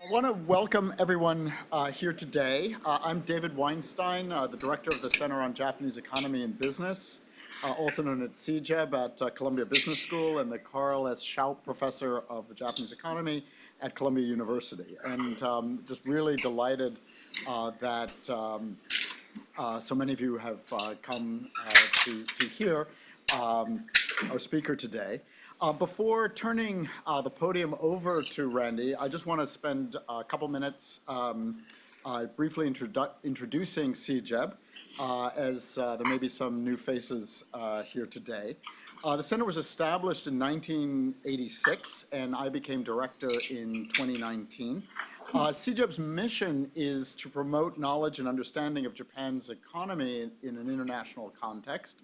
I want to welcome everyone here today. I'm David Weinstein, the director of the Center on Japanese Economy and Business, also known as CJEB at Columbia Business School, and the Carl S. Shoup Professor of the Japanese Economy at Columbia University. And just really delighted that so many of you have come to hear our speaker today. Before turning the podium over to Randy, I just want to spend a couple minutes briefly introducing CJEB, as there may be some new faces here today. The center was established in 1986, and I became director in 2019. CJEB's mission is to promote knowledge and understanding of Japan's economy in an international context.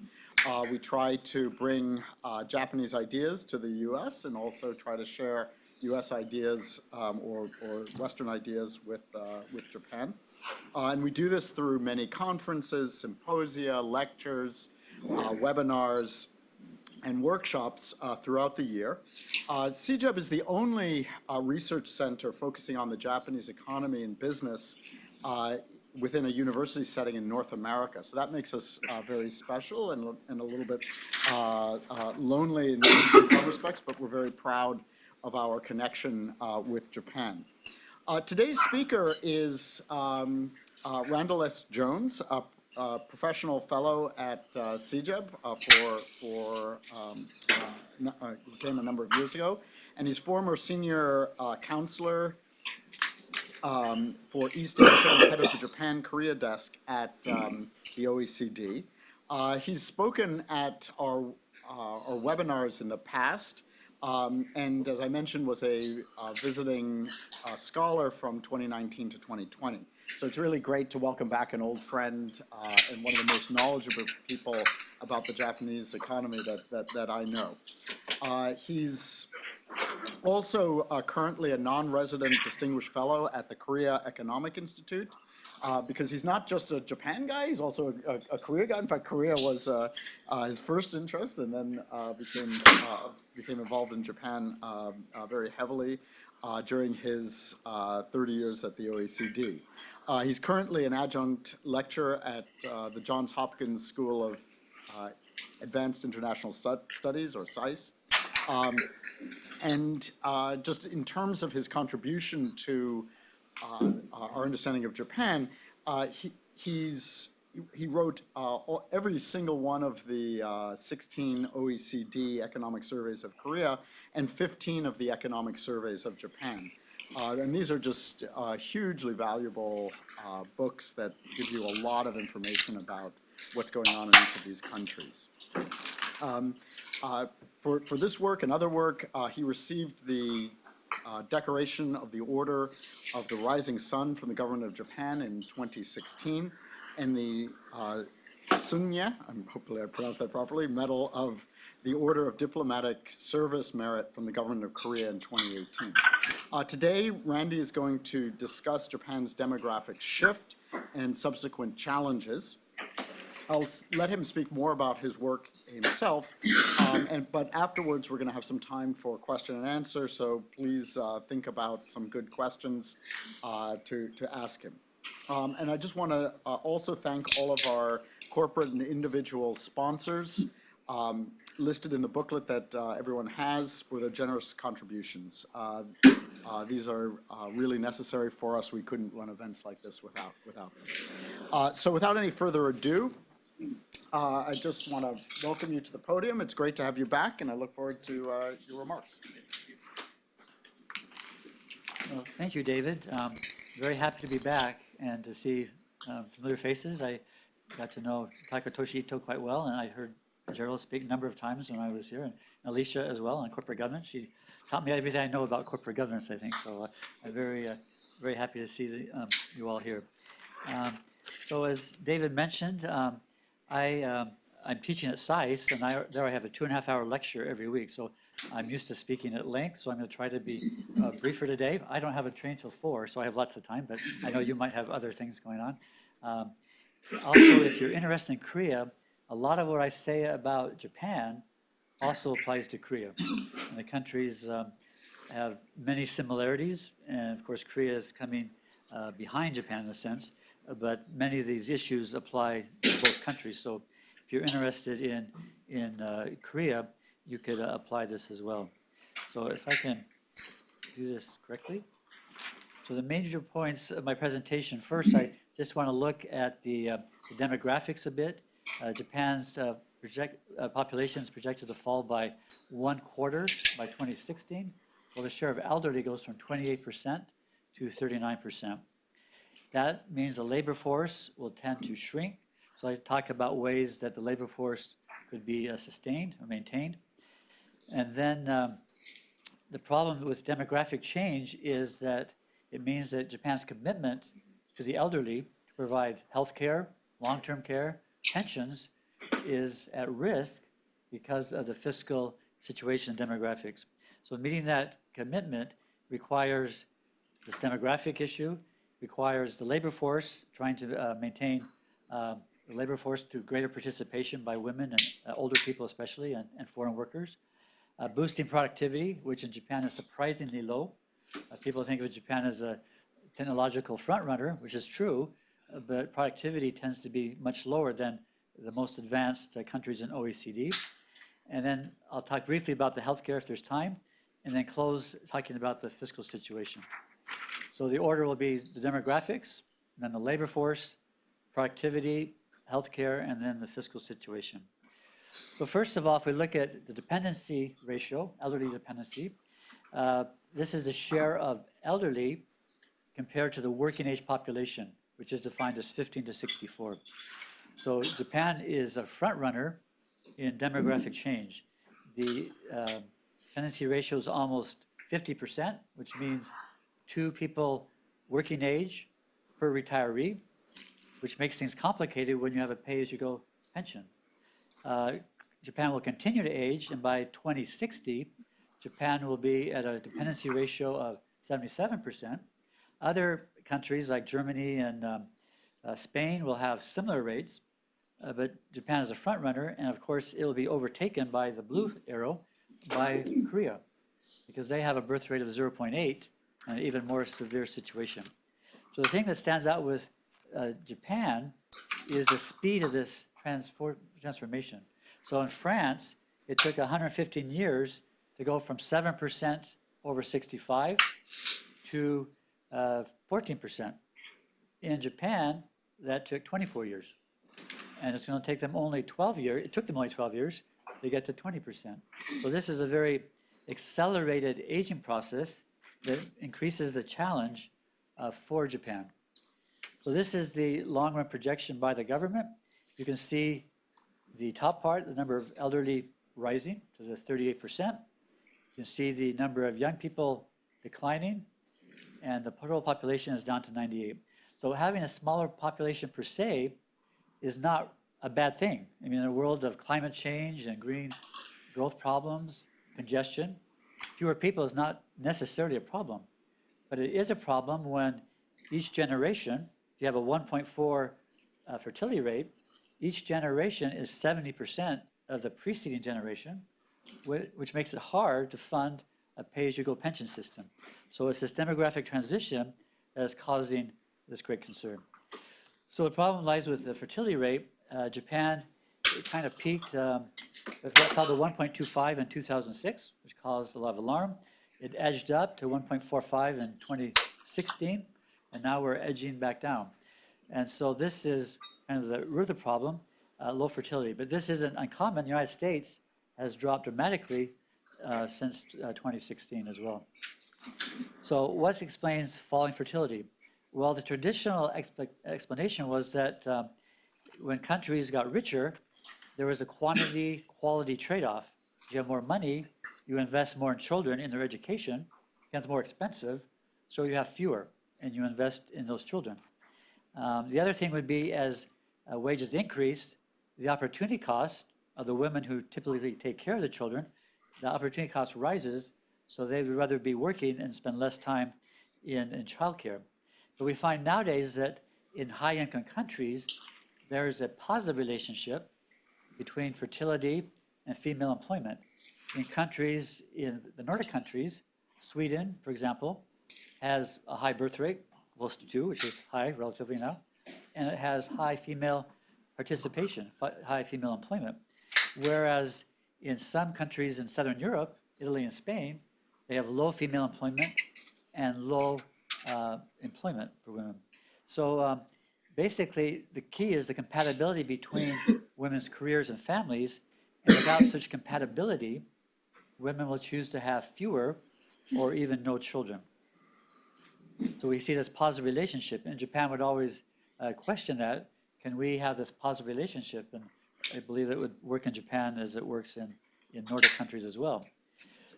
We try to bring Japanese ideas to the U.S. and also try to share U.S. ideas or Western ideas with Japan. And we do this through many conferences, symposia, lectures, webinars, and workshops throughout the year. CJEB is the only research center focusing on the Japanese economy and business within a university setting in North America. So that makes us very special and a little bit lonely in some respects, but we're very proud of our connection with Japan. Today's speaker is Randall S. Jones, a professional fellow at CJEB who came a number of years ago, and he's former senior counselor for East Asia and head of the Japan-Korea desk at the OECD. He's spoken at our webinars in the past, and as I mentioned, was a visiting scholar from 2019 to 2020. So it's really great to welcome back an old friend and one of the most knowledgeable people about the Japanese economy that I know. He's also currently a non-resident distinguished fellow at the Korea Economic Institute, because he's not just a Japan guy, he's also a Korea guy. In fact, Korea was his first interest, and then became involved in Japan very heavily during his 30 years at the OECD. He's currently an adjunct lecturer at the Johns Hopkins School of Advanced International Studies, or SAIS. And just in terms of his contribution to our understanding of Japan, he wrote every single one of the 16 OECD economic surveys of Korea and 15 of the economic surveys of Japan. And these are just hugely valuable books that give you a lot of information about what's going on in each of these countries. For this work and other work, he received the decoration of the Order of the Rising Sun from the government of Japan in 2016, and the Sunya, hopefully I pronounced that properly, Medal of the Order of Diplomatic Service Merit from the government of Korea in 2018. Today, Randy is going to discuss Japan's demographic shift and subsequent challenges. I'll let him speak more about his work himself, but afterwards we're going to have some time for question and answer, so please think about some good questions to ask him. And I just want to also thank all of our corporate and individual sponsors listed in the booklet that everyone has for their generous contributions. These are really necessary for us. We couldn't run events like this without them. So without any further ado, I just want to welcome you to the podium. It's great to have you back, and I look forward to your remarks. Well, thank you, David. Very happy to be back and to see familiar faces. I got to know Takatoshi Ito quite well, and I heard Gerald speak a number of times when I was here, and Alicia as well on corporate governance. She taught me everything I know about corporate governance, I think, so I'm very happy to see you all here. So as David mentioned, I'm teaching at SAIS, and there I have a 2.5-hour lecture every week, so I'm used to speaking at length, so I'm going to try to be briefer today. I don't have a train till 4, so I have lots of time, but I know you might have other things going on. Also, if you're interested in Korea, a lot of what I say about Japan also applies to Korea. And the countries have many similarities, and of course Korea is coming behind Japan in a sense, but many of these issues apply to both countries. So if you're interested in Korea, you could apply this as well. So if I can do this correctly. So the major points of my presentation, first I just want to look at the demographics a bit. Japan's population is projected to fall by 1/4 by 2016. Well, the share of elderly goes from 28% to 39%. That means the labor force will tend to shrink. So I talk about ways that the labor force could be sustained or maintained. And then the problem with demographic change is that it means that Japan's commitment to the elderly to provide health care, long-term care, pensions is at risk because of the fiscal situation and demographics. So meeting that commitment requires this demographic issue, requires the labor force trying to maintain the labor force through greater participation by women and older people especially and foreign workers. Boosting productivity, which in Japan is surprisingly low. People think of Japan as a technological front runner, which is true, but productivity tends to be much lower than the most advanced countries in OECD. And then I'll talk briefly about the healthcare if there's time, and then close talking about the fiscal situation. So the order will be the demographics, then the labor force, productivity, healthcare, and then the fiscal situation. So first of all, if we look at the dependency ratio, elderly dependency, this is the share of elderly compared to the working age population, which is defined as 15 to 64. So Japan is a front runner in demographic change. The dependency ratio is almost 50%, which means 2 people working age per retiree, which makes things complicated when you have a pay-as-you-go pension. Japan will continue to age, and by 2060, Japan will be at a dependency ratio of 77%. Other countries like Germany and Spain will have similar rates, but Japan is a front runner, and of course it will be overtaken by the blue arrow by Korea, because they have a birth rate of 0.8 and an even more severe situation. So the thing that stands out with Japan is the speed of this transformation. So in France, it took 115 years to go from 7% over 65 to 14%. In Japan, that took 24 years. And it's going to take them only 12 years. It took them only 12 years to get to 20%. So this is a very accelerated aging process that increases the challenge for Japan. So this is the long-run projection by the government. You can see the top part, the number of elderly rising to the 38%. You can see the number of young people declining, and the total population is down to 98. So having a smaller population per se is not a bad thing. I mean, in a world of climate change and green growth problems, congestion, fewer people is not necessarily a problem. But it is a problem when each generation, if you have a 1.4 fertility rate, each generation is 70% of the preceding generation, which makes it hard to fund a pay-as-you-go pension system. So it's this demographic transition that is causing this great concern. So the problem lies with the fertility rate. Japan, it kind of peaked, it fell to 1.25 in 2006, which caused a lot of alarm. It edged up to 1.45 in 2016, and now we're edging back down. And so this is kind of the root of the problem, low fertility. But this isn't uncommon. The United States has dropped dramatically since 2016 as well. So what explains falling fertility? Well, the traditional explanation was that when countries got richer, there was a quantity-quality trade-off. If you have more money, you invest more in children in their education, it becomes more expensive, so you have fewer, and you invest in those children. The other thing would be as wages increase, the opportunity cost of the women who typically take care of the children, the opportunity cost rises, so they would rather be working and spend less time in childcare. But we find nowadays that in high-income countries, there is a positive relationship between fertility and female employment. In countries, in the Nordic countries, Sweden, for example, has a high birth rate, close to 2, which is high relatively now, and it has high female participation, high female employment. Whereas in some countries in Southern Europe, Italy and Spain, they have low female employment and low employment for women. So basically, the key is the compatibility between women's careers and families. And without such compatibility, women will choose to have fewer or even no children. So we see this positive relationship, and Japan would always question that. Can we have this positive relationship? And I believe it would work in Japan as it works in Nordic countries as well.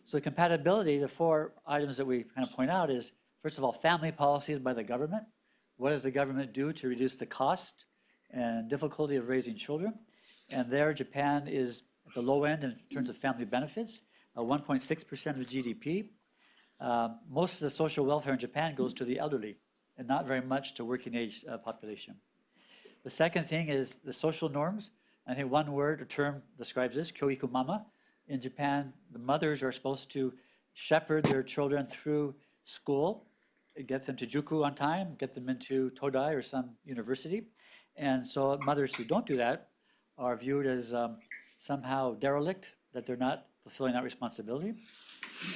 So compatibility, the 4 items that we kind of point out is, first of all, family policies by the government. What does the government do to reduce the cost and difficulty of raising children? And there, Japan is at the low end in terms of family benefits, 1.6% of GDP. Most of the social welfare in Japan goes to the elderly and not very much to working age population. The second thing is the social norms. I think one word or term describes this, kyoiku mama. In Japan, the mothers are supposed to shepherd their children through school, get them to juku on time, get them into Todai or some university. And so mothers who don't do that are viewed as somehow derelict, that they're not fulfilling that responsibility.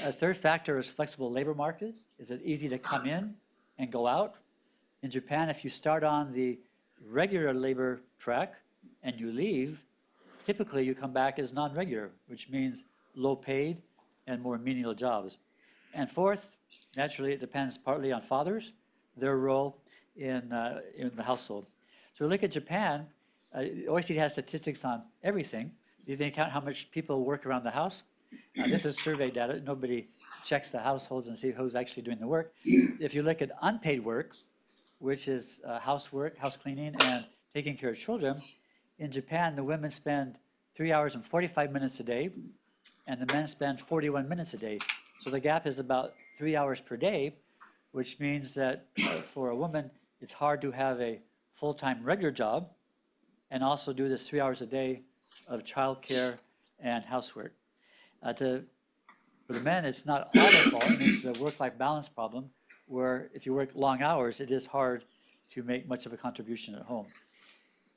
A third factor is flexible labor markets. Is it easy to come in and go out? In Japan, if you start on the regular labor track and you leave, typically you come back as non-regular, which means low paid and more menial jobs. And fourth, naturally, it depends partly on fathers, their role in the household. So we look at Japan, OECD has statistics on everything. You can count how much people work around the house. This is survey data. Nobody checks the households and see who's actually doing the work. If you look at unpaid work, which is housework, house cleaning, and taking care of children, in Japan, the women spend 3 hours and 45 minutes a day, and the men spend 41 minutes a day. So the gap is about 3 hours per day, which means that for a woman, it's hard to have a full-time regular job and also do this 3 hours a day of childcare and housework. For the men, it's not all their fault, and it's a work-life balance problem where if you work long hours, it is hard to make much of a contribution at home.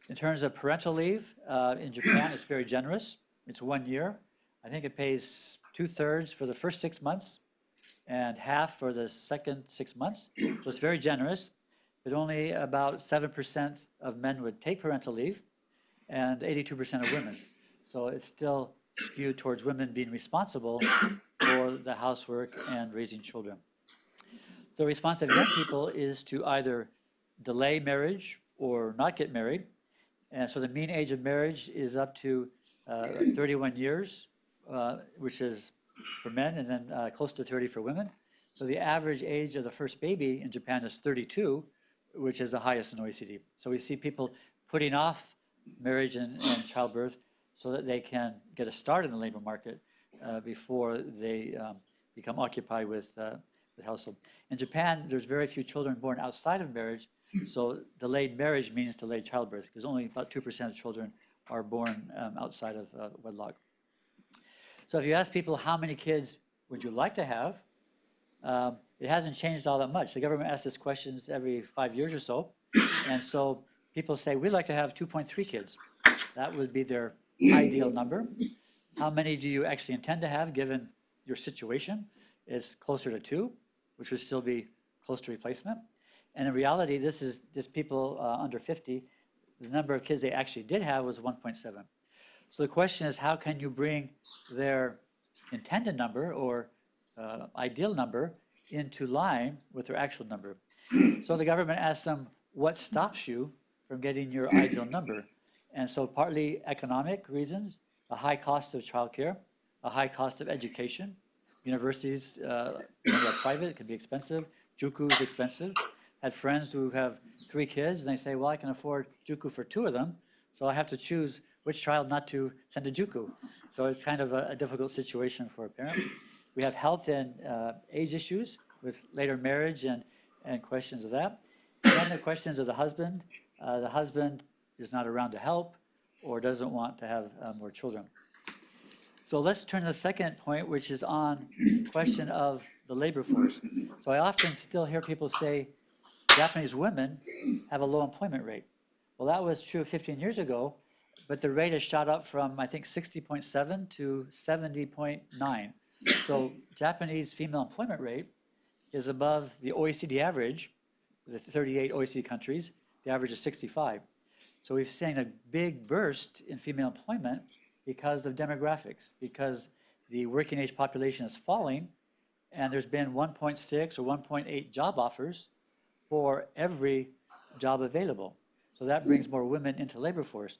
In terms of parental leave, in Japan, it's very generous. It's 1 year. I think it pays 2/3 for the first 6 months and half for the second 6 months. So it's very generous, but only about 7% of men would take parental leave and 82% of women. So it's still skewed towards women being responsible for the housework and raising children. The response of young people is to either delay marriage or not get married. And so the mean age of marriage is up to 31 years, which is for men, and then close to 30 for women. So the average age of the first baby in Japan is 32, which is the highest in OECD. So we see people putting off marriage and childbirth so that they can get a start in the labor market before they become occupied with the household. In Japan, there's very few children born outside of marriage, so delayed marriage means delayed childbirth, because only about 2% of children are born outside of wedlock. So if you ask people how many kids would you like to have, it hasn't changed all that much. The government asks this questions every 5 years or so, and so people say, we'd like to have 2.3 kids. That would be their ideal number. How many do you actually intend to have, given your situation? Is closer to 2, which would still be close to replacement. And in reality, this is just people under 50. The number of kids they actually did have was 1.7. So the question is, how can you bring their intended number or ideal number into line with their actual number? So the government asks them, what stops you from getting your ideal number? And so partly economic reasons, a high cost of childcare, a high cost of education. Universities, when they're private, it can be expensive. Juku is expensive. Had friends who have 3 kids, and they say, well, I can afford Juku for 2 of them, so I have to choose which child not to send to Juku. So it's kind of a difficult situation for a parent. We have health and age issues with later marriage and questions of that. And then the questions of the husband. The husband is not around to help or doesn't want to have more children. So let's turn to the second point, which is on question of the labor force. So I often still hear people say Japanese women have a low employment rate. Well, that was true 15 years ago, but the rate has shot up from, I think, 60.7 to 70.9. So Japanese female employment rate is above the OECD average, the 38 OECD countries. The average is 65. So we've seen a big burst in female employment because of demographics, because the working age population is falling, and there's been 1.6 or 1.8 job offers for every job available. So that brings more women into labor force.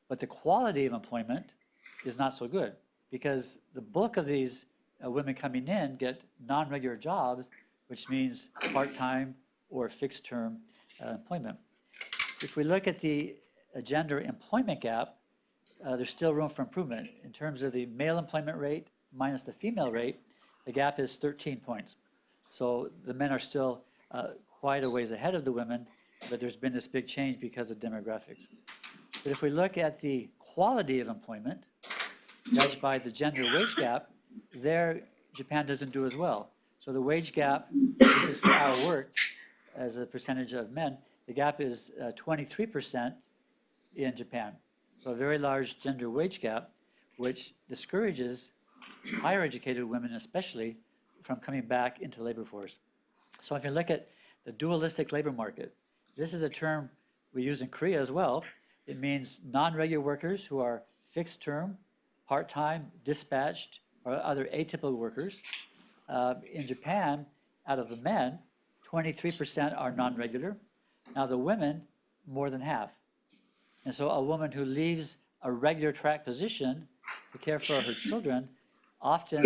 But the quality of employment is not so good, because the bulk of these women coming in get non-regular jobs, which means part-time or fixed-term employment. If we look at the gender employment gap, there's still room for improvement. In terms of the male employment rate minus the female rate, the gap is 13 points. So the men are still quite a ways ahead of the women, but there's been this big change because of demographics. But if we look at the quality of employment, judged by the gender wage gap, there Japan doesn't do as well. So the wage gap, this is per hour worked as a percentage of men, the gap is 23% in Japan. So a very large gender wage gap, which discourages higher educated women especially from coming back into labor force. So if you look at the dualistic labor market, this is a term we use in Korea as well. It means non-regular workers who are fixed term, part-time, dispatched, or other atypical workers. In Japan, out of the men, 23% are non-regular. Now the women, more than half. And so a woman who leaves a regular track position to care for her children often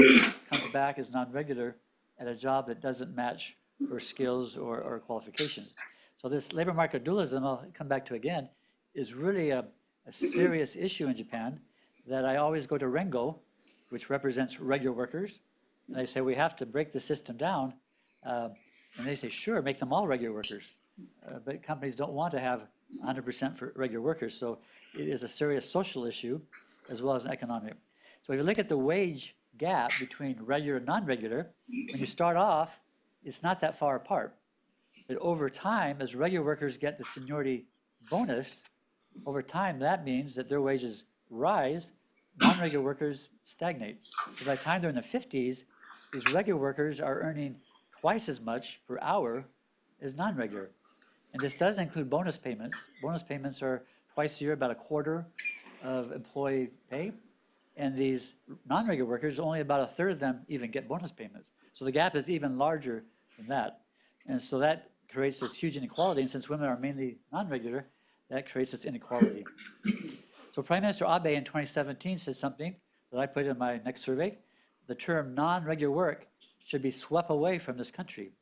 comes back as non-regular at a job that doesn't match her skills or qualifications. So this labor market dualism, I'll come back to again, is really a serious issue in Japan that I always go to Rengo, which represents regular workers, and I say we have to break the system down, and they say, sure, make them all regular workers. But companies don't want to have 100% for regular workers, so it is a serious social issue as well as an economic. So if you look at the wage gap between regular and non-regular, when you start off, it's not that far apart. But over time, as regular workers get the seniority bonus, over time that means that their wages rise, non-regular workers stagnate. So by the time they're in the 50s, these regular workers are earning twice as much per hour as non-regular. And this does include bonus payments. Bonus payments are twice a year, about a quarter of employee pay. And these non-regular workers, only about a third of them even get bonus payments. So the gap is even larger than that. And so that creates this huge inequality. And since women are mainly non-regular, that creates this inequality. So Prime Minister Abe in 2017 said something that I put in my next survey. The term non-regular work should be swept away from this country.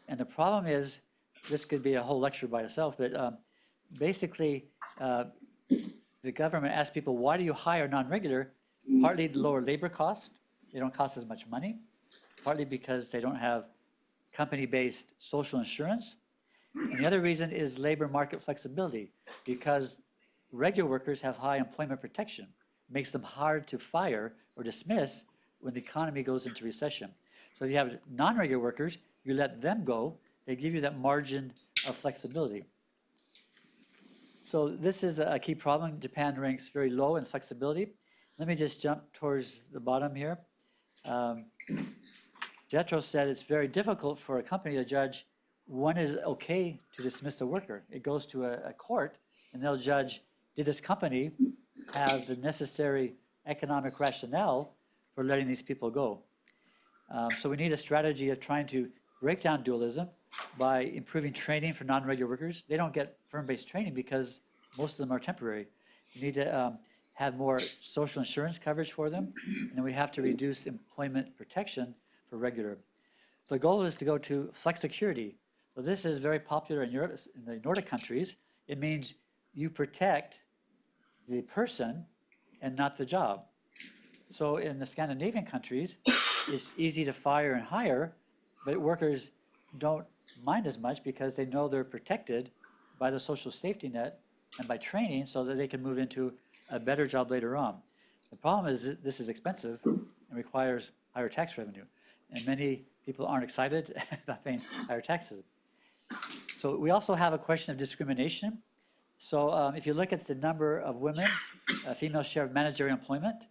And the problem is, this could be a whole lecture by itself, but basically, the government asks people, why do you hire non-regular? Partly to lower labor costs. They don't cost as much money. Partly because they don't have company-based social insurance. And the other reason is labor market flexibility, because regular workers have high employment protection. It makes them hard to fire or dismiss when the economy goes into recession. So if you have non-regular workers, you let them go, they give you that margin of flexibility. So this is a key problem. Japan ranks very low in flexibility. Let me just jump towards the bottom here. Jetro said it's very difficult for a company to judge when is okay to dismiss a worker. It goes to a court, and they'll judge, did this company have the necessary economic rationale for letting these people go? So we need a strategy of trying to break down dualism by improving training for non-regular workers. They don't get firm-based training because most of them are temporary. You need to have more social insurance coverage for them, and we have to reduce employment protection for regular. So the goal is to go to flexicurity. So this is very popular in Europe, in the Nordic countries. It means you protect the person and not the job. So in the Scandinavian countries, it's easy to fire and hire, but workers don't mind as much because they know they're protected by the social safety net and by training so that they can move into a better job later on. The problem is that this is expensive and requires higher tax revenue. And many people aren't excited about paying higher taxes. So we also have a question of discrimination. So if you look at the number of women, female share of managerial employment,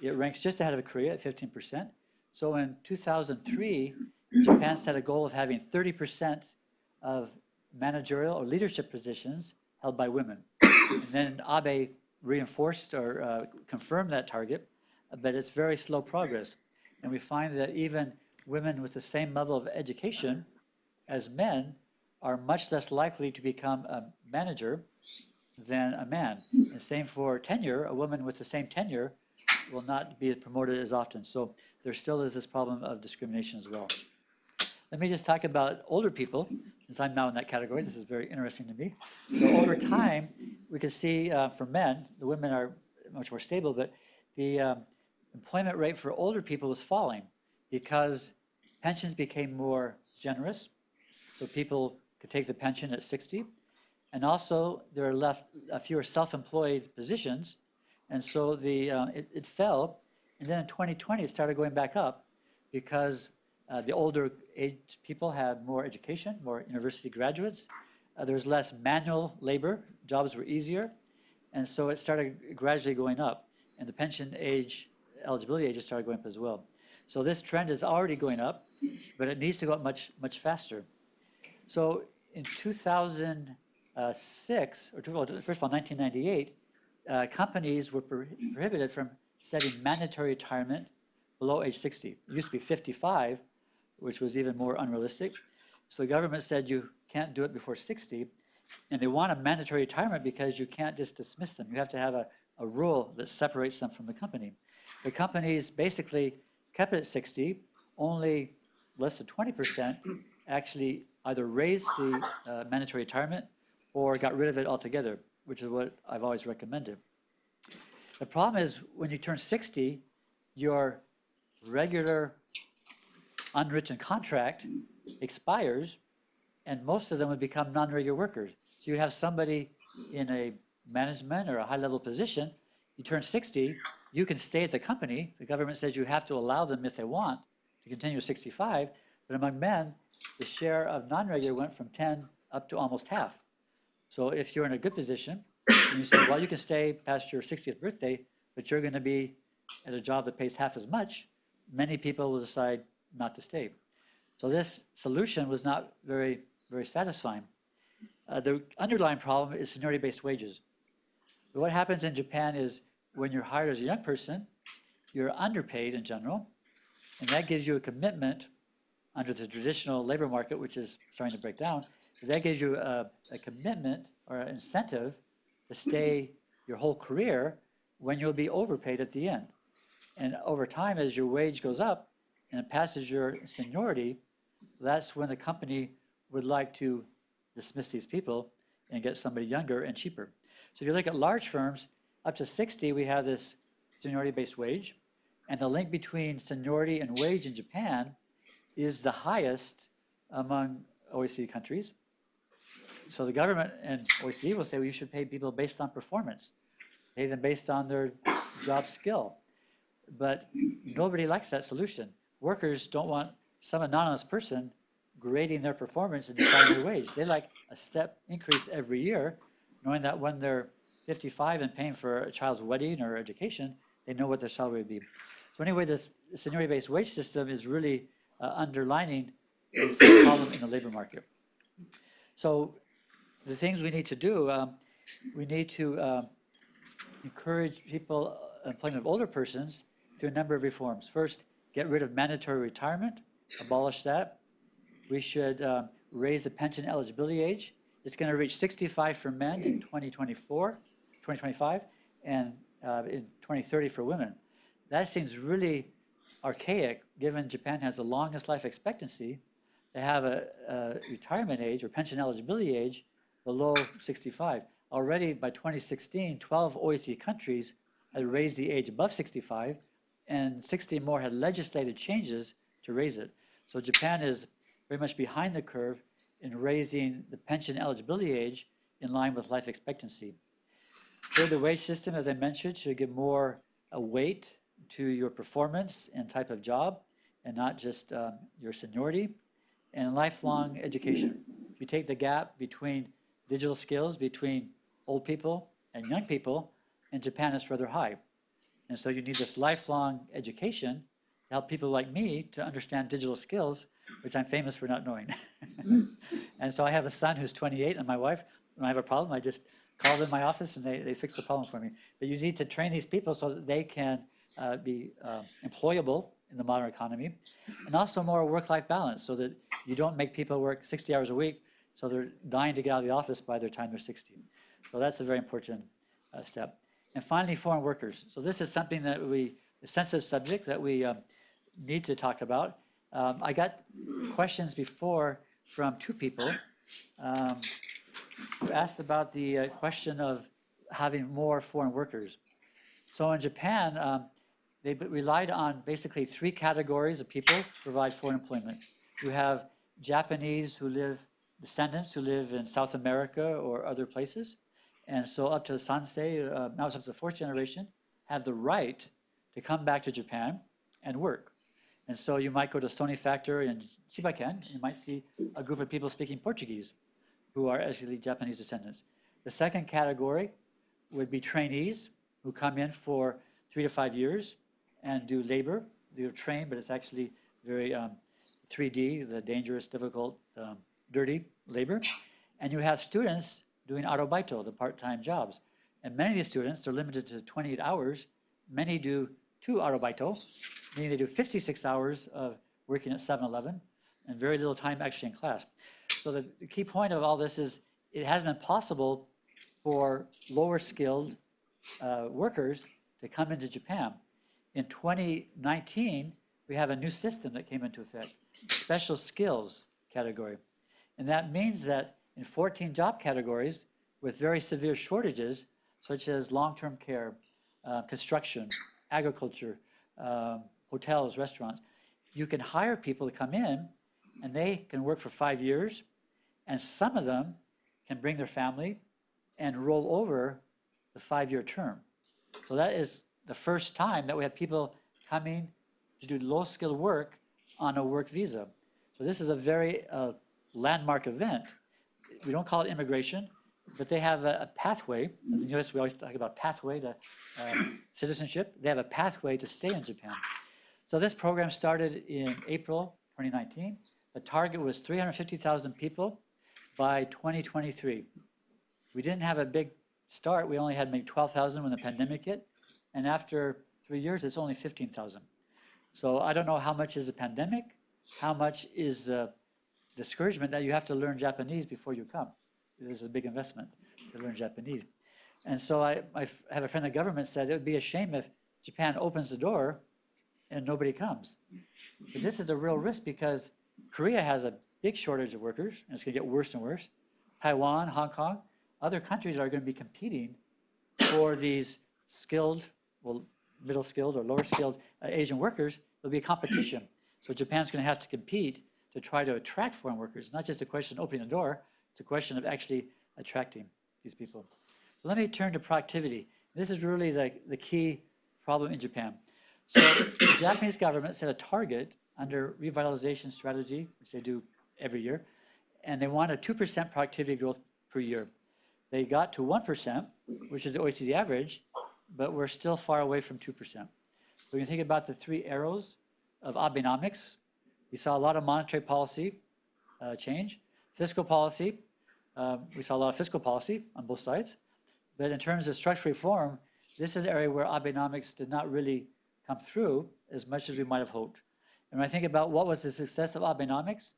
it ranks just ahead of Korea at 15%. So in 2003, Japan set a goal of having 30% of managerial or leadership positions held by women. And then Abe reinforced or confirmed that target, but it's very slow progress. And we find that even women with the same level of education as men are much less likely to become a manager than a man. And same for tenure, a woman with the same tenure will not be promoted as often. So there still is this problem of discrimination as well. Let me just talk about older people, since I'm now in that category. This is very interesting to me. So over time, we can see for men, the women are much more stable, but the employment rate for older people was falling because pensions became more generous. So people could take the pension at 60. And also, there are left fewer self-employed positions. And so it fell. And then in 2020, it started going back up because the older age people had more education, more university graduates. There was less manual labor. Jobs were easier. And so it started gradually going up. And the pension age, eligibility age started going up as well. So this trend is already going up, but it needs to go up much, much faster. So in 2006, or first of all, 1998, companies were prohibited from setting mandatory retirement below age 60. It used to be 55, which was even more unrealistic. So the government said you can't do it before 60, and they want a mandatory retirement because you can't just dismiss them. You have to have a rule that separates them from the company. The companies basically kept it at 60, only less than 20% actually either raised the mandatory retirement or got rid of it altogether, which is what I've always recommended. The problem is when you turn 60, your regular unwritten contract expires, and most of them would become non-regular workers. So you have somebody in a management or a high-level position, you turn 60, you can stay at the company. The government says you have to allow them, if they want, to continue at 65, but among men, the share of non-regular went from 10 up to almost half. So if you're in a good position, and you say, well, you can stay past your 60th birthday, but you're going to be at a job that pays half as much, many people will decide not to stay. So this solution was not very, very satisfying. The underlying problem is seniority-based wages. But what happens in Japan is when you're hired as a young person, you're underpaid in general, and that gives you a commitment under the traditional labor market, which is starting to break down. But that gives you a commitment or an incentive to stay your whole career when you'll be overpaid at the end. And over time, as your wage goes up and it passes your seniority, that's when the company would like to dismiss these people and get somebody younger and cheaper. So if you look at large firms, up to 60, we have this seniority-based wage. And the link between seniority and wage in Japan is the highest among OECD countries. So the government and OECD will say, well, you should pay people based on performance, pay them based on their job skill. But nobody likes that solution. Workers don't want some anonymous person grading their performance and deciding their wage. They like a step increase every year, knowing that when they're 55 and paying for a child's wedding or education, they know what their salary would be. So anyway, this seniority-based wage system is really underlining this problem in the labor market. So the things we need to do, we need to encourage people, employment of older persons, through a number of reforms. First, get rid of mandatory retirement, abolish that. We should raise the pension eligibility age. It's going to reach 65 for men in 2025, and in 2030 for women. That seems really archaic, given Japan has the longest life expectancy to have a retirement age or pension eligibility age below 65. Already by 2016, 12 OECD countries had raised the age above 65, and 60 more had legislated changes to raise it. So Japan is very much behind the curve in raising the pension eligibility age in line with life expectancy. Third, the wage system, as I mentioned, should give more a weight to your performance and type of job, and not just your seniority, and lifelong education. If you take the gap between digital skills between old people and young people, in Japan it's rather high. And so you need this lifelong education to help people like me to understand digital skills, which I'm famous for not knowing. And so I have a son who's 28, and my wife, when I have a problem, I just call them in my office and they fix the problem for me. But you need to train these people so that they can be employable in the modern economy, and also more work-life balance so that you don't make people work 60 hours a week so they're dying to get out of the office by the time they're 60. So that's a very important step. And finally, foreign workers. So this is something that a sensitive subject that we need to talk about. I got questions before from two people who asked about the question of having more foreign workers. So in Japan, they relied on basically three categories of people to provide foreign employment. You have Japanese descendants who live in South America or other places. And so up to the Sansei, now it's up to the fourth generation, have the right to come back to Japan and work. And so you might go to Sony factory in Chibaken, you might see a group of people speaking Portuguese who are actually Japanese descendants. The second category would be trainees who come in for 3 to 5 years and do labor. They're trained, but it's actually very 3D, the dangerous, difficult, dirty labor. And you have students doing arobaito, the part-time jobs. And many of these students are limited to 28 hours. Many do 2 arobaito, meaning they do 56 hours of working at 7-Eleven and very little time actually in class. So the key point of all this is it hasn't been possible for lower skilled workers to come into Japan. In 2019, we have a new system that came into effect, special skills category. And that means that in 14 job categories with very severe shortages, such as long-term care, construction, agriculture, hotels, restaurants, you can hire people to come in and they can work for 5 years, and some of them can bring their family and roll over the 5-year term. So that is the first time that we have people coming to do low-skilled work on a work visa. So this is a very landmark event. We don't call it immigration, but they have a pathway. In the US, we always talk about pathway to citizenship. They have a pathway to stay in Japan. So this program started in April 2019. The target was 350,000 people by 2023. We didn't have a big start. We only had maybe 12,000 when the pandemic hit. And after 3 years, it's only 15,000. So I don't know how much is a pandemic, how much is discouragement that you have to learn Japanese before you come. It is a big investment to learn Japanese. And so I have a friend in the government said it would be a shame if Japan opens the door and nobody comes. But this is a real risk because Korea has a big shortage of workers, and it's going to get worse and worse. Taiwan, Hong Kong, other countries are going to be competing for these skilled, well, middle skilled or lower skilled Asian workers. There'll be a competition. So Japan's going to have to compete to try to attract foreign workers. It's not just a question of opening the door, it's a question of actually attracting these people. So let me turn to productivity. This is really the key problem in Japan. So the Japanese government set a target under revitalization strategy, which they do every year, and they want a 2% productivity growth per year. They got to 1%, which is the OECD average, but we're still far away from 2%. So when you think about the 3 arrows of Abenomics, we saw a lot of monetary policy change. Fiscal policy, we saw a lot of fiscal policy on both sides. But in terms of structural reform, this is an area where Abenomics did not really come through as much as we might have hoped. And when I think about what was the success of Abenomics,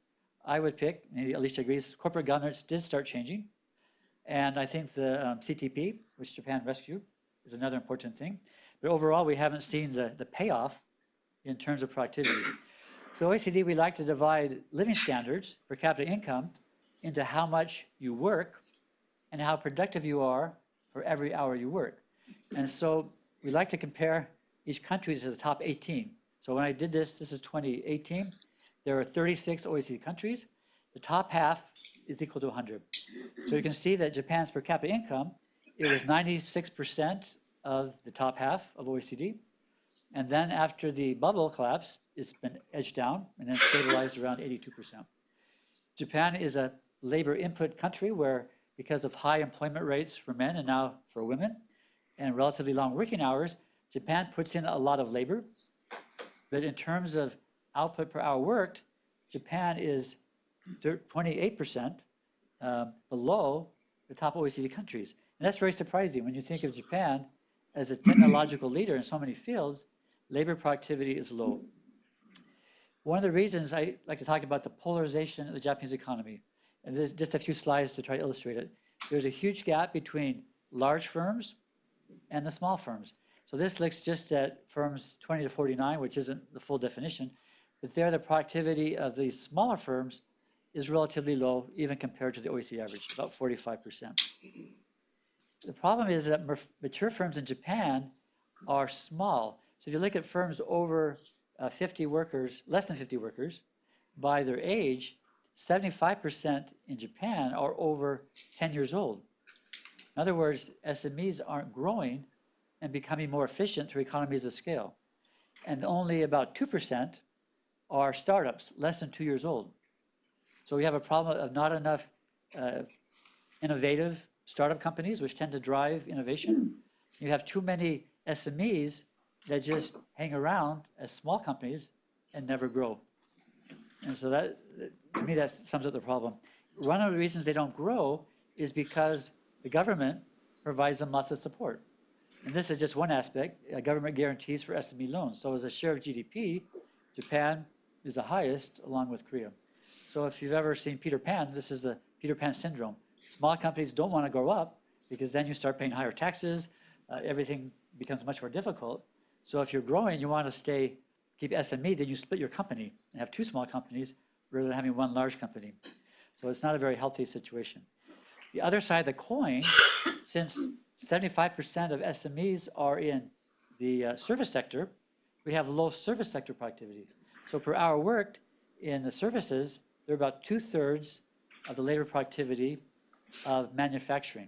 I would pick, maybe Alicia agrees, corporate governance did start changing. And I think the CTP, which Japan rescued, is another important thing. But overall, we haven't seen the payoff in terms of productivity. So OECD, we like to divide living standards, per capita income, into how much you work and how productive you are for every hour you work. And so we like to compare each country to the top 18. So when I did this is 2018. There are 36 OECD countries. The top half is equal to 100. So you can see that Japan's per capita income, it was 96% of the top half of OECD. And then after the bubble collapsed, it's been edged down and then stabilized around 82%. Japan is a labor input country where, because of high employment rates for men and now for women, and relatively long working hours, Japan puts in a lot of labor. But in terms of output per hour worked, Japan is 28% below the top OECD countries. And that's very surprising when you think of Japan as a technological leader in so many fields. Labor productivity is low. One of the reasons I like to talk about the polarization of the Japanese economy, and there's just a few slides to try to illustrate it. There's a huge gap between large firms and the small firms. So this looks just at firms 20 to 49, which isn't the full definition, but there the productivity of these smaller firms is relatively low, even compared to the OECD average, about 45%. The problem is that mature firms in Japan are small. So if you look at firms over 50 workers, less than 50 workers, by their age, 75% in Japan are over 10 years old. In other words, SMEs aren't growing and becoming more efficient through economies of scale. And only about 2% are startups, less than 2 years old. So we have a problem of not enough innovative startup companies, which tend to drive innovation. You have too many SMEs that just hang around as small companies and never grow. And so that, to me, that sums up the problem. One of the reasons they don't grow is because the government provides them lots of support. And this is just one aspect, government guarantees for SME loans. So as a share of GDP, Japan is the highest along with Korea. So if you've ever seen Peter Pan, this is the Peter Pan syndrome. Small companies don't want to grow up because then you start paying higher taxes, everything becomes much more difficult. So if you're growing, you want to keep SME, then you split your company and have two small companies rather than having one large company. So it's not a very healthy situation. The other side of the coin, since 75% of SMEs are in the service sector, we have low service sector productivity. So per hour worked in the services, they're about 2/3 of the labor productivity of manufacturing.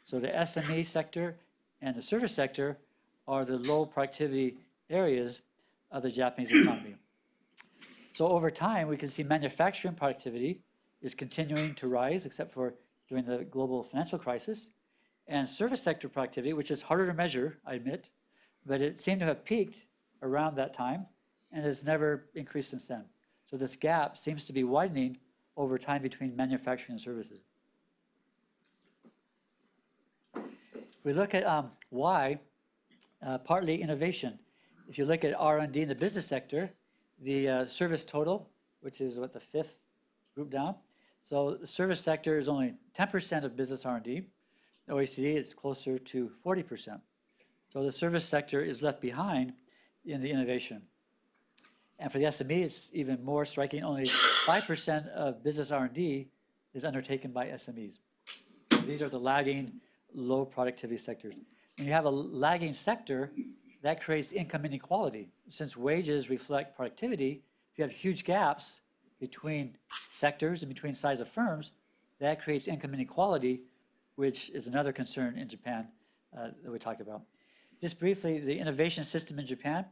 So the SME sector and the service sector are the low productivity areas of the Japanese economy. So over time, we can see manufacturing productivity is continuing to rise, except for during the global financial crisis. And service sector productivity, which is harder to measure, I admit, but it seemed to have peaked around that time and has never increased since then. So this gap seems to be widening over time between manufacturing and services. If we look at why, partly innovation. If you look at R&D in the business sector, the service total, which is what, the fifth group down. So the service sector is only 10% of business R&D. The OECD is closer to 40%. So the service sector is left behind in the innovation. And for the SME, it's even more striking. Only 5% of business R&D is undertaken by SMEs. So these are the lagging, low productivity sectors. When you have a lagging sector, that creates income inequality. Since wages reflect productivity, if you have huge gaps between sectors and between size of firms, that creates income inequality, which is another concern in Japan that we talk about. Just briefly, the innovation system in Japan,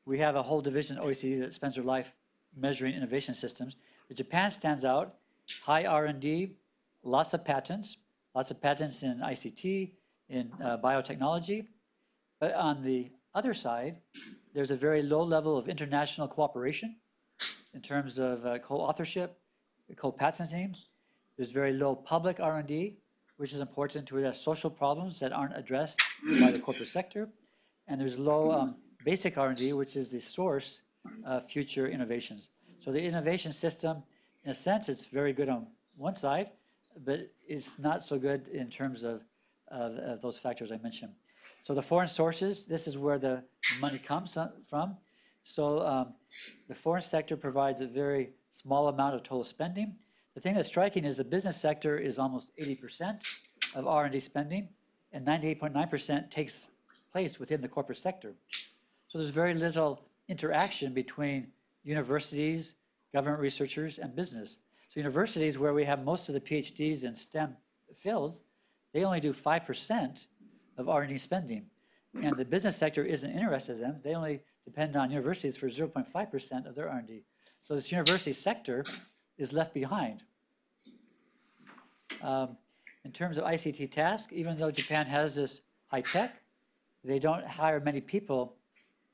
we have a whole division at OECD that spends their life measuring innovation systems. But Japan stands out, high R&D, lots of patents in ICT, in biotechnology. But on the other side, there's a very low level of international cooperation in terms of co-authorship, co-patenting. There's very low public R&D, which is important to address social problems that aren't addressed by the corporate sector. And there's low basic R&D, which is the source of future innovations. So the innovation system, in a sense, it's very good on one side, but it's not so good in terms of those factors I mentioned. So the foreign sources, this is where the money comes from. So the foreign sector provides a very small amount of total spending. The thing that's striking is the business sector is almost 80% of R&D spending, and 98.9% takes place within the corporate sector. So there's very little interaction between universities, government researchers, and business. So universities, where we have most of the PhDs in STEM fields, they only do 5% of R&D spending. And the business sector isn't interested in them. They only depend on universities for 0.5% of their R&D. So this university sector is left behind. In terms of ICT task, even though Japan has this high tech, they don't hire many people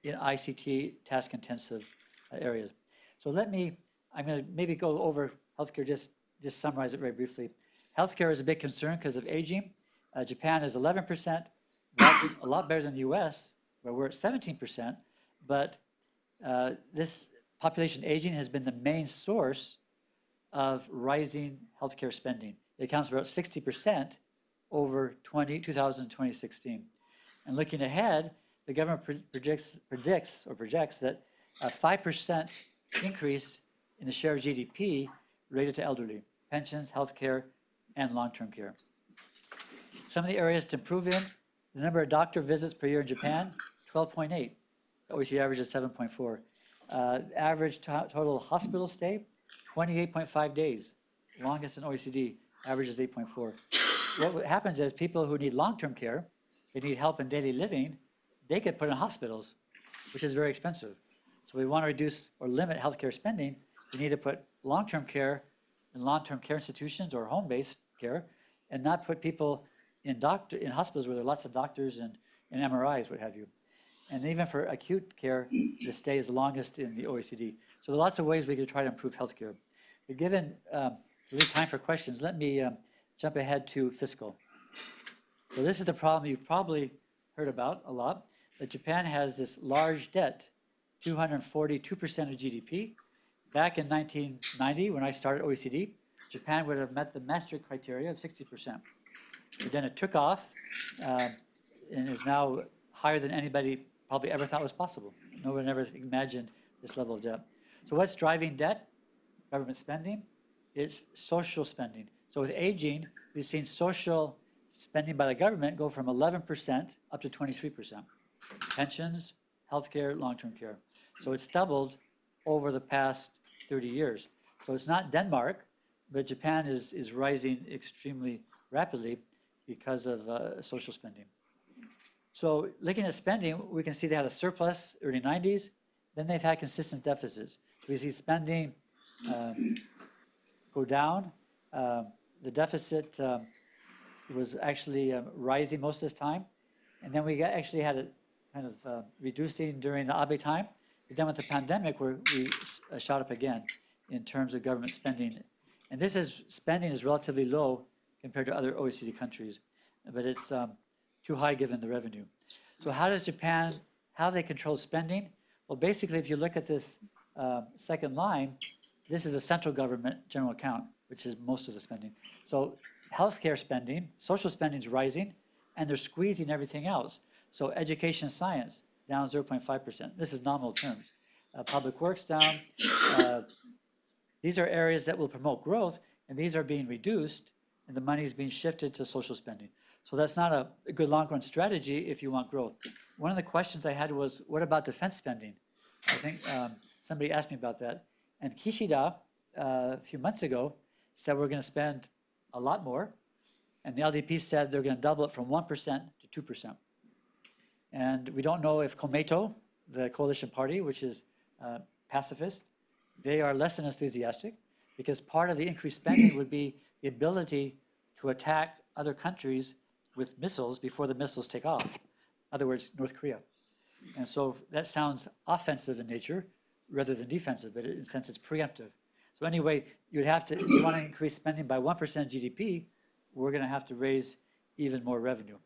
in ICT task-intensive areas. So I'm going to maybe go over healthcare, just summarize it very briefly. Healthcare is a big concern because of aging. Japan is 11%. That's a lot better than the US, where we're at 17%. But this population aging has been the main source of rising healthcare spending. It accounts for about 60% over 2016. And looking ahead, the government projects that a 5% increase in the share of GDP related to elderly, pensions, healthcare, and long-term care. Some of the areas to improve in: the number of doctor visits per year in Japan, 12.8. The OECD average is 7.4. Average total hospital stay, 28.5 days. Longest in OECD, average is 8.4. What happens is people who need long-term care, they need help in daily living, they get put in hospitals, which is very expensive. So we want to reduce or limit healthcare spending. We need to put long-term care in long-term care institutions or home-based care, and not put people in hospitals where there are lots of doctors and MRIs, what have you. And even for acute care, the stay is the longest in the OECD. So there are lots of ways we could try to improve healthcare. But given really time for questions, let me jump ahead to fiscal. So this is a problem you've probably heard about a lot, that Japan has this large debt, 242% of GDP. Back in 1990, when I started OECD, Japan would have met the Maastricht criteria of 60%. But then it took off and is now higher than anybody probably ever thought was possible. No one ever imagined this level of debt. So what's driving debt? Government spending. It's social spending. So with aging, we've seen social spending by the government go from 11% up to 23%. Pensions, healthcare, long-term care. So it's doubled over the past 30 years. So it's not Denmark, but Japan is rising extremely rapidly because of social spending. So looking at spending, we can see they had a surplus early 90s, then they've had consistent deficits. We see spending go down. The deficit was actually rising most of this time. And then we actually had it kind of reducing during the Abe time. But then with the pandemic, we shot up again in terms of government spending. And spending is relatively low compared to other OECD countries, but it's too high given the revenue. So how does Japan, how they control spending? Well, basically, if you look at this second line, this is a central government general account, which is most of the spending. So healthcare spending, social spending is rising, and they're squeezing everything else. So education and science, down 0.5%. This is nominal terms. Public works down. These are areas that will promote growth, and these are being reduced, and the money is being shifted to social spending. So that's not a good long-run strategy if you want growth. One of the questions I had was, what about defense spending? I think somebody asked me about that. And Kishida, a few months ago, said we're going to spend a lot more. And the LDP said they're going to double it from 1% to 2%. And we don't know if Komeito, the coalition party, which is pacifist, they are less than enthusiastic, because part of the increased spending would be the ability to attack other countries with missiles before the missiles take off. In other words, North Korea. And so that sounds offensive in nature rather than defensive, but in a sense it's preemptive. So anyway, you'd have to, if you want to increase spending by 1% GDP, we're going to have to raise even more revenue.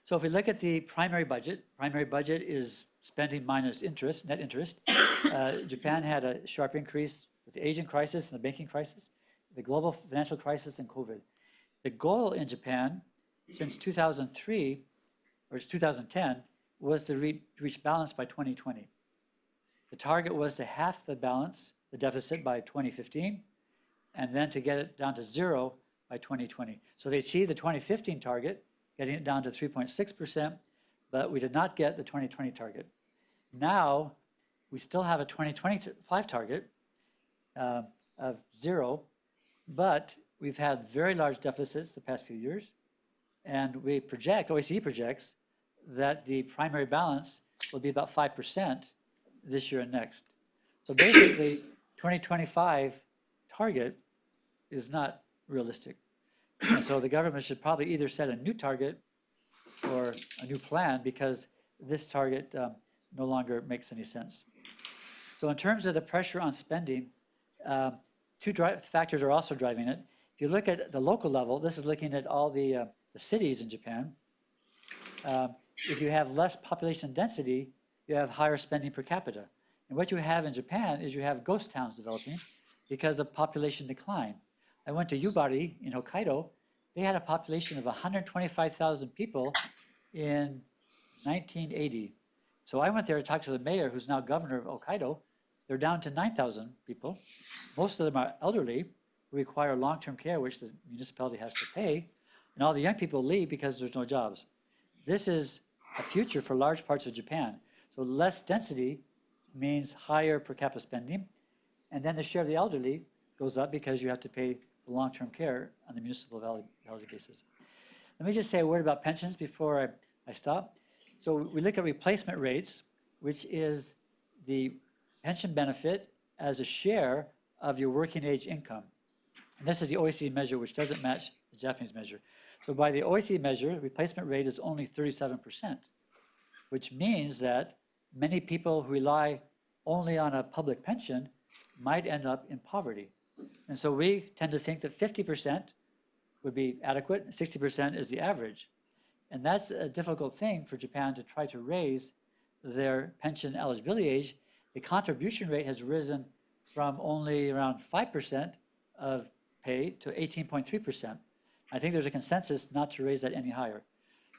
So if we look at the primary budget is spending minus interest, net interest. Japan had a sharp increase with the Asian crisis and the banking crisis, the global financial crisis, and COVID. The goal in Japan since 2003, or 2010, was to reach balance by 2020. The target was to half the balance, the deficit, by 2015, and then to get it down to zero by 2020. So they achieved the 2015 target, getting it down to 3.6%, but we did not get the 2020 target. Now, we still have a 2025 target of zero, but we've had very large deficits the past few years, and we project, OECD projects, that the primary balance will be about 5% this year and next. So basically, 2025 target is not realistic. And so the government should probably either set a new target or a new plan, because this target no longer makes any sense. So in terms of the pressure on spending, two factors are also driving it. If you look at the local level, this is looking at all the cities in Japan. If you have less population density, you have higher spending per capita. And what you have in Japan is you have ghost towns developing because of population decline. I went to Yubari in Hokkaido. They had a population of 125,000 people in 1980. So I went there to talk to the mayor, who's now governor of Hokkaido. They're down to 9,000 people. Most of them are elderly, who require long-term care, which the municipality has to pay. And all the young people leave because there's no jobs. This is a future for large parts of Japan. So less density means higher per capita spending. And then the share of the elderly goes up because you have to pay for long-term care on the municipal value basis. Let me just say a word about pensions before I stop. So we look at replacement rates, which is the pension benefit as a share of your working age income. And this is the OECD measure, which doesn't match the Japanese measure. So by the OECD measure, replacement rate is only 37%, which means that many people who rely only on a public pension might end up in poverty. And so we tend to think that 50% would be adequate, 60% is the average. And that's a difficult thing for Japan to try to raise their pension eligibility age. The contribution rate has risen from only around 5% of pay to 18.3%. I think there's a consensus not to raise that any higher.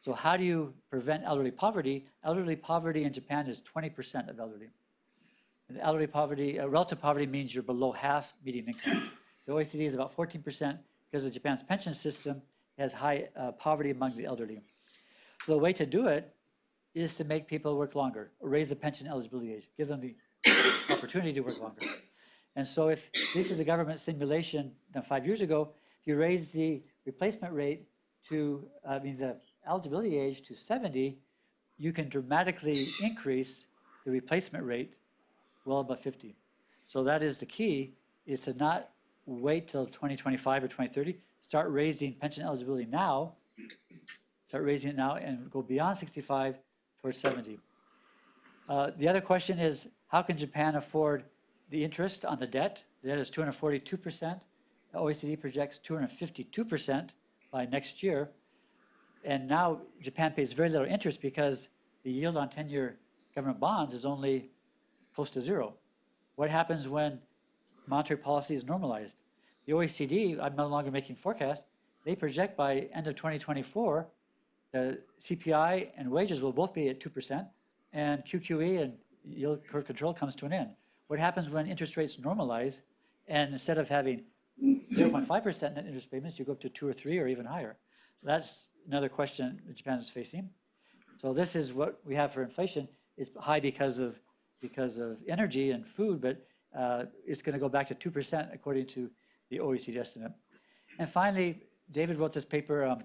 So how do you prevent elderly poverty? Elderly poverty in Japan is 20% of elderly. And elderly poverty, relative poverty means you're below half median income. So OECD is about 14% because of Japan's pension system has high poverty among the elderly. So the way to do it is to make people work longer, or raise the pension eligibility age, give them the opportunity to work longer. And so if this is a government simulation done 5 years ago, if you raise the replacement rate to, the eligibility age to 70, you can dramatically increase the replacement rate well above 50. So that is the key, is to not wait till 2025 or 2030, start raising pension eligibility now, start raising it now and go beyond 65 towards 70. The other question is, how can Japan afford the interest on the debt? The debt is 242%. The OECD projects 252% by next year. And now Japan pays very little interest because the yield on 10-year government bonds is only close to zero. What happens when monetary policy is normalized? The OECD, I'm no longer making forecasts, they project by end of 2024, the CPI and wages will both be at 2%, and QQE and yield curve control comes to an end. What happens when interest rates normalize, and instead of having 0.5% net interest payments, you go up to 2 or 3 or even higher? That's another question that Japan is facing. So this is what we have for inflation. It's high because of energy and food, but it's going to go back to 2% according to the OECD estimate. And finally, David wrote this paper,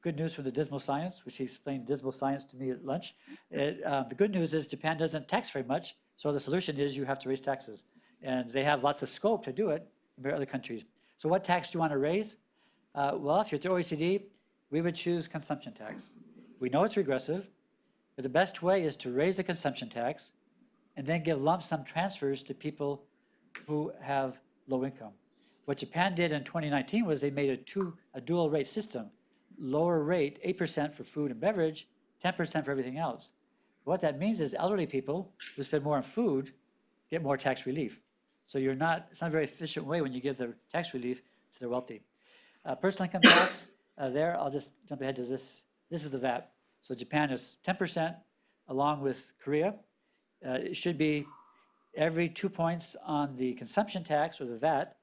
Good News from the Dismal Science, which he explained dismal science to me at lunch. The good news is Japan doesn't tax very much, so the solution is you have to raise taxes. And they have lots of scope to do it compared to other countries. So what tax do you want to raise? Well, if you're at the OECD, we would choose consumption tax. We know it's regressive, but the best way is to raise the consumption tax and then give lump sum transfers to people who have low income. What Japan did in 2019 was they made a dual rate system. Lower rate, 8% for food and beverage, 10% for everything else. What that means is elderly people who spend more on food get more tax relief. So it's not a very efficient way when you give the tax relief to the wealthy. Personal income tax, I'll just jump ahead to this. This is the VAT. So Japan is 10% along with Korea. It should be every 2 points on the consumption tax or the VAT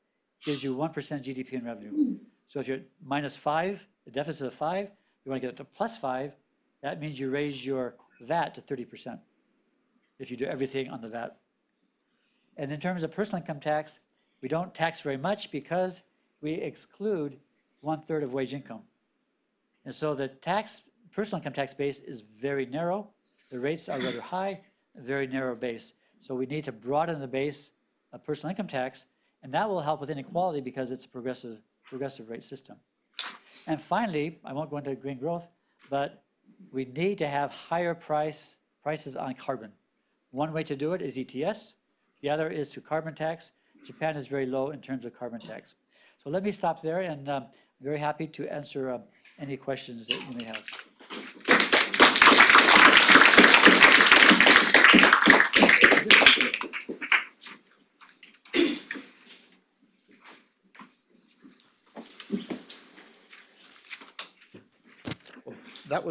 gives you 1% GDP in revenue. So if you're at -5, a deficit of 5, you want to get it to +5, that means you raise your VAT to 30% if you do everything on the VAT. And in terms of personal income tax, we don't tax very much because we exclude 1/3 of wage income. And so the tax personal income tax base is very narrow. The rates are rather high, a very narrow base. So we need to broaden the base of personal income tax, and that will help with inequality because it's a progressive rate system. And finally, I won't go into green growth, but we need to have higher prices on carbon. One way to do it is ETS. The other is through carbon tax. Japan is very low in terms of carbon tax. So let me stop there, and I'm very happy to answer any questions that you may have. That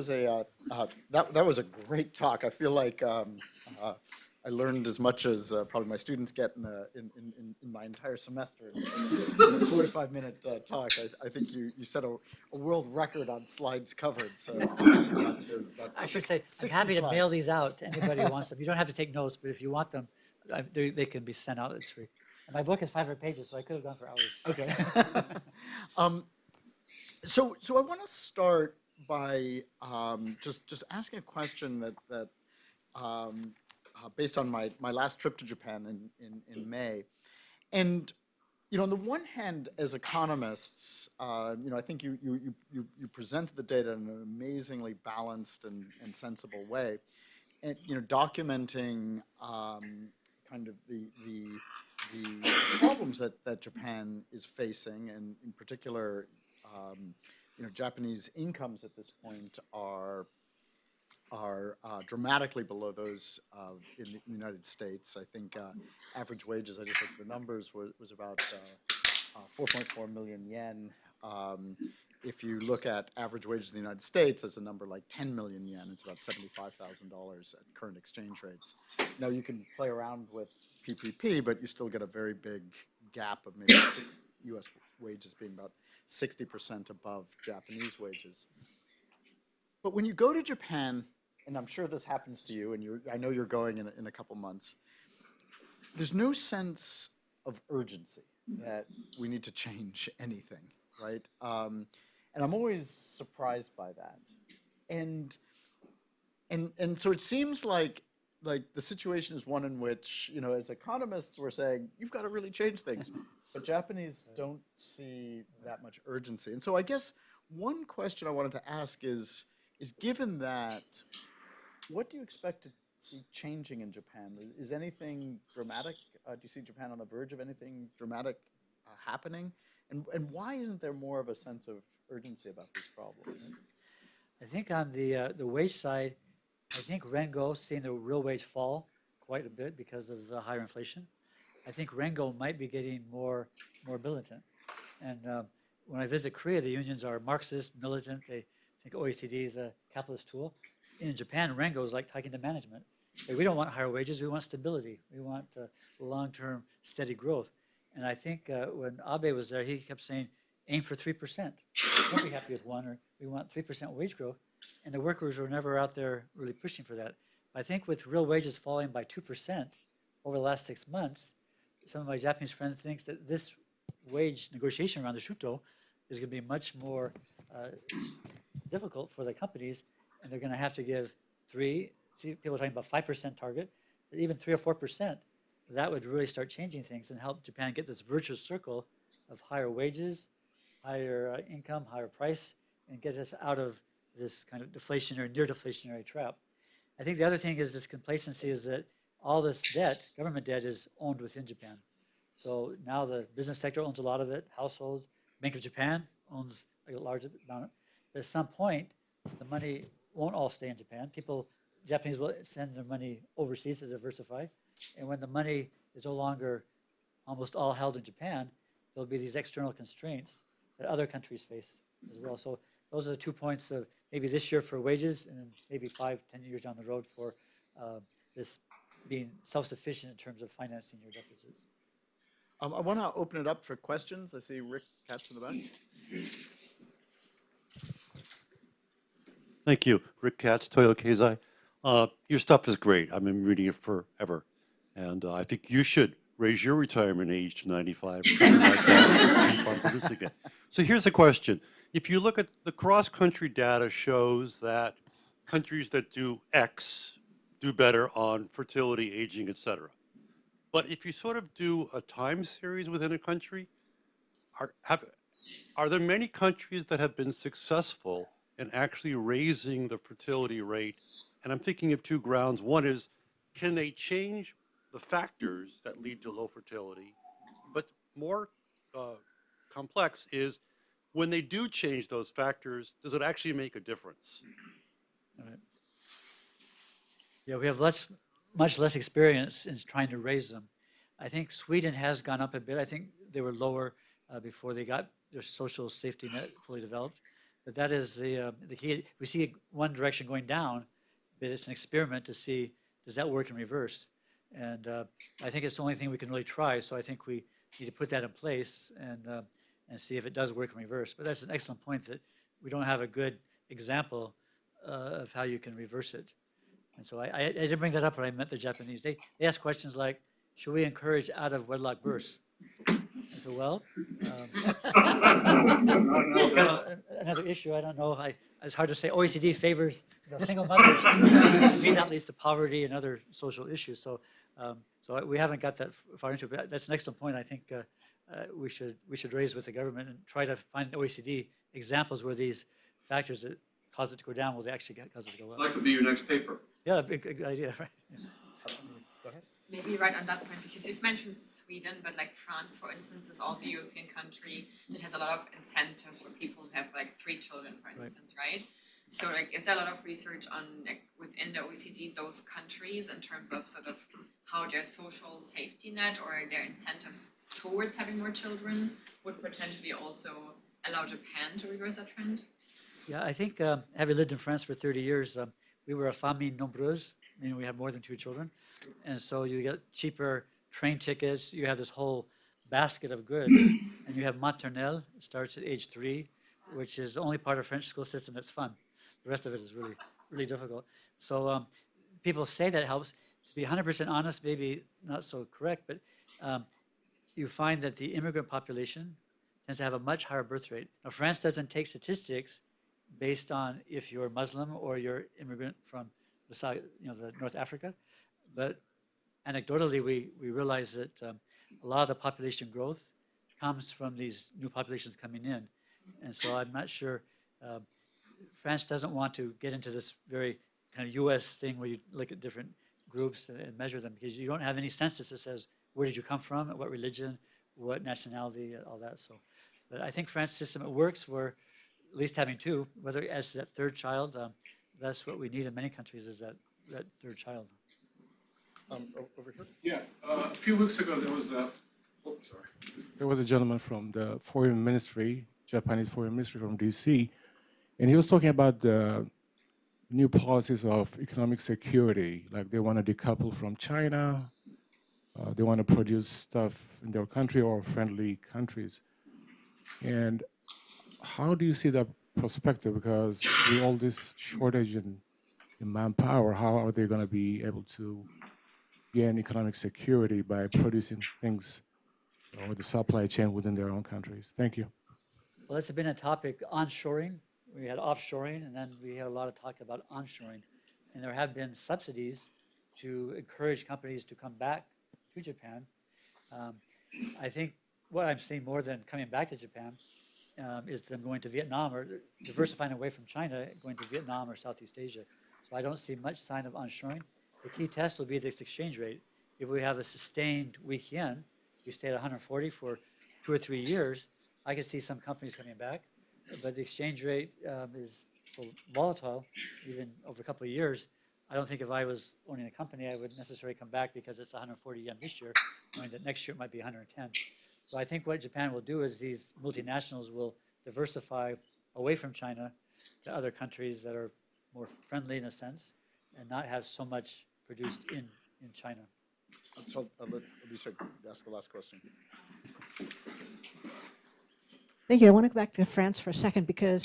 was a great talk. I feel like I learned as much as probably my students get in my entire semester in a 45-minute talk. I think you set a world record on slides covered. So I should say, I'm happy to mail these out to anybody who wants them. You don't have to take notes, but if you want them, they can be sent out. It's free. And my book is 500 pages, so I could have gone for hours. Okay. So I want to start by just asking a question that based on my last trip to Japan in May. And, on the one hand, as economists, I think you presented the data in an amazingly balanced and sensible way, and, documenting kind of the problems that Japan is facing, and in particular, Japanese incomes at this point are dramatically below those in the United States. I think average wages, I just looked at the numbers, was about 4.4 million yen. If you look at average wages in the United States, it's a number like 10 million yen. It's about $75,000 at current exchange rates. Now, you can play around with PPP, but you still get a very big gap of maybe U.S. wages being about 60% above Japanese wages. But when you go to Japan, and I'm sure this happens to you, and I know you're going in a couple months, there's no sense of urgency that we need to change anything, right? And I'm always surprised by that. And so it seems like the situation is one in which, as economists, we're saying, you've got to really change things. But Japanese don't see that much urgency. And so I guess one question I wanted to ask is given that, what do you expect to see changing in Japan? Is anything dramatic? Do you see Japan on the verge of anything dramatic happening? And why isn't there more of a sense of urgency about these problems? I think on the wage side, I think Rengo seeing the real wage fall quite a bit because of the higher inflation. I think Rengo might be getting more militant. And when I visit Korea, the unions are Marxist, militant. They think OECD is a capitalist tool. In Japan, Rengo is like talking to management. We don't want higher wages, we want stability. We want long-term steady growth. And I think when Abe was there, he kept saying, aim for 3%. Don't be happy with 1, or we want 3% wage growth. And the workers were never out there really pushing for that. But I think with real wages falling by 2% over the last 6 months, some of my Japanese friends think that this wage negotiation around the Shoup is going to be much more difficult for the companies, and they're going to have to give people are talking about 5% target, but even 3 or 4%, that would really start changing things and help Japan get this virtuous circle of higher wages, higher income, higher price, and get us out of this kind of deflationary, near deflationary trap. I think the other thing is this complacency is that all this debt, government debt, is owned within Japan. So now the business sector owns a lot of it, households. Bank of Japan owns a large amount. But at some point, the money won't all stay in Japan. Japanese will send their money overseas to diversify. And when the money is no longer almost all held in Japan, there'll be these external constraints that other countries face as well. So those are the 2 points of maybe this year for wages, and then maybe 5, 10 years down the road for this being self-sufficient in terms of financing your deficits. I want to open it up for questions. I see Rick Katz in the back. Thank you. Rick Katz, Toyo Keizai. Your stuff is great. I've been reading it forever. And I think you should raise your retirement age to 95 or something like that, so keep on producing it. So here's the question. If you look at the cross-country data shows that countries that do X do better on fertility, aging, et cetera. But if you sort of do a time series within a country, are there many countries that have been successful in actually raising the fertility rate? And I'm thinking of two grounds. One is, can they change the factors that lead to low fertility? But more complex is, when they do change those factors, does it actually make a difference? All right. Yeah, we have much less experience in trying to raise them. I think Sweden has gone up a bit. I think they were lower before they got their social safety net fully developed. But that is the key. We see one direction going down, but it's an experiment to see, does that work in reverse? And I think it's the only thing we can really try. So I think we need to put that in place and see if it does work in reverse. But that's an excellent point, that we don't have a good example of how you can reverse it. And so I didn't bring that up when I met the Japanese. They ask questions like, should we encourage out-of-wedlock births? I said, well, it's kind of another issue. I don't know. It's hard to say. OECD favors single mothers. Maybe that leads to poverty and other social issues. So we haven't got that far into it. But that's an excellent point. I think we should raise with the government and try to find OECD examples where these factors that cause it to go down will actually cause it to go up. That could be your next paper. Yeah, big idea, right? Yeah. Go ahead. Maybe right on that point, because you've mentioned Sweden, but like France, for instance, is also a European country that has a lot of incentives for people who have like 3 children, for instance, right? So like, is there a lot of research on like within the OECD, those countries, in terms of sort of how their social safety net or their incentives towards having more children would potentially also allow Japan to reverse that trend? Yeah, I think having lived in France for 30 years, we were a famille nombreuse, meaning we had more than 2 children. And so you get cheaper train tickets, you have this whole basket of goods, and you have maternelle, it starts at age 3, which is the only part of French school system that's fun. The rest of it is really, really difficult. So people say that helps. To be 100% honest, maybe not so correct, but you find that the immigrant population tends to have a much higher birth rate. Now, France doesn't take statistics based on if you're Muslim or you're immigrant from the South, the North Africa, but anecdotally we realize that a lot of the population growth comes from these new populations coming in, and so I'm not sure. France doesn't want to get into this very kind of U.S. thing where you look at different groups and measure them, because you don't have any census that says where did you come from, what religion, what nationality, all that. So, but I think France system, it works. We're at least having 2, whether as that 3rd child, that's what we need in many countries, is that 3rd child. Over here. Yeah, a few weeks ago there was a gentleman from the Foreign Ministry, Japanese Foreign Ministry from DC, and he was talking about the new policies of economic security, like they want to decouple from China, they want to produce stuff in their country or friendly countries. And how do you see that perspective? Because with all this shortage in manpower, how are they going to be able to gain economic security by producing things or the supply chain within their own countries? Thank you. Well, that's been a topic, onshoring. We had offshoring, and then we had a lot of talk about onshoring. And there have been subsidies to encourage companies to come back to Japan. I think what I'm seeing more than coming back to Japan is them going to Vietnam or diversifying away from China, going to Vietnam or Southeast Asia. So I don't see much sign of onshoring. The key test will be this exchange rate. If we have a sustained weak yen, we stay at 140 for 2 or 3 years, I could see some companies coming back. But the exchange rate is so volatile, even over a couple of years. I don't think if I was owning a company, I would necessarily come back because it's 140 yen this year, knowing that next year it might be 110. So I think what Japan will do is these multinationals will diversify away from China to other countries that are more friendly in a sense, and not have so much produced in China. So let Alicia ask the last question. Thank you. I want to go back to France for a second because,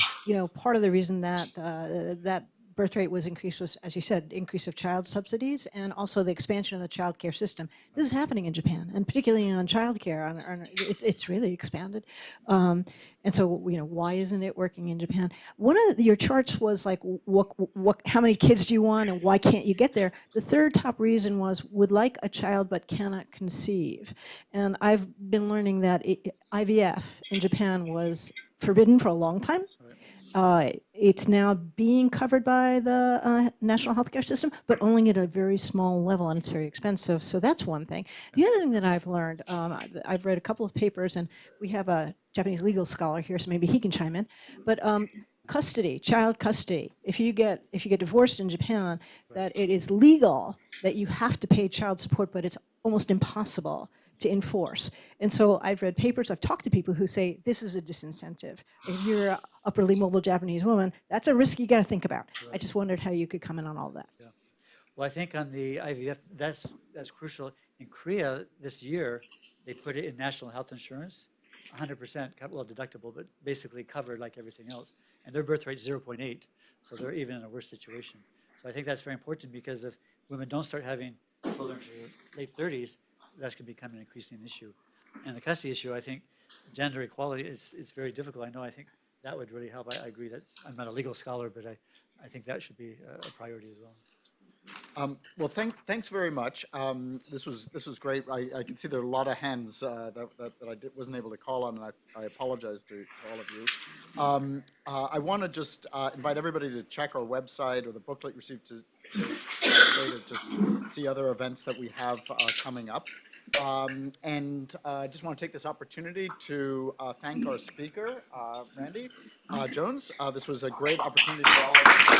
part of the reason that that birth rate was increased was, as you said, increase of child subsidies and also the expansion of the child care system. This is happening in Japan, and particularly on child care, it's really expanded. And so, why isn't it working in Japan? One of your charts was like, how many kids do you want and why can't you get there? The third top reason was would like a child but cannot conceive. And I've been learning that IVF in Japan was forbidden for a long time. It's now being covered by the national healthcare system, but only at a very small level, and it's very expensive. So that's one thing. The other thing that I've learned, I've read a couple of papers, and we have a Japanese legal scholar here, so maybe he can chime in. But custody, child custody. If you get divorced in Japan, that it is legal that you have to pay child support, but it's almost impossible to enforce. And so I've read papers, I've talked to people who say this is a disincentive. If you're an upperly mobile Japanese woman, that's a risk you got to think about. Right. I just wondered how you could comment on all that. Yeah. Well, I think on the IVF, that's crucial. In Korea this year, they put it in national health insurance, 100%, well, deductible, but basically covered like everything else. And their birth rate is 0.8, so they're even in a worse situation. So I think that's very important because if women don't start having children in their late 30s, that's going to become an increasing issue. And the custody issue, I think gender equality is very difficult. I think that would really help. I agree that I'm not a legal scholar, but I think that should be a priority as well. Well, thanks very much. This was great. I can see there are a lot of hands that I wasn't able to call on, and I apologize to all of you. I want to just invite everybody to check our website or the booklet you received to just see other events that we have coming up. And I just want to take this opportunity to thank our speaker, Randy Jones. This was a great opportunity for all of us.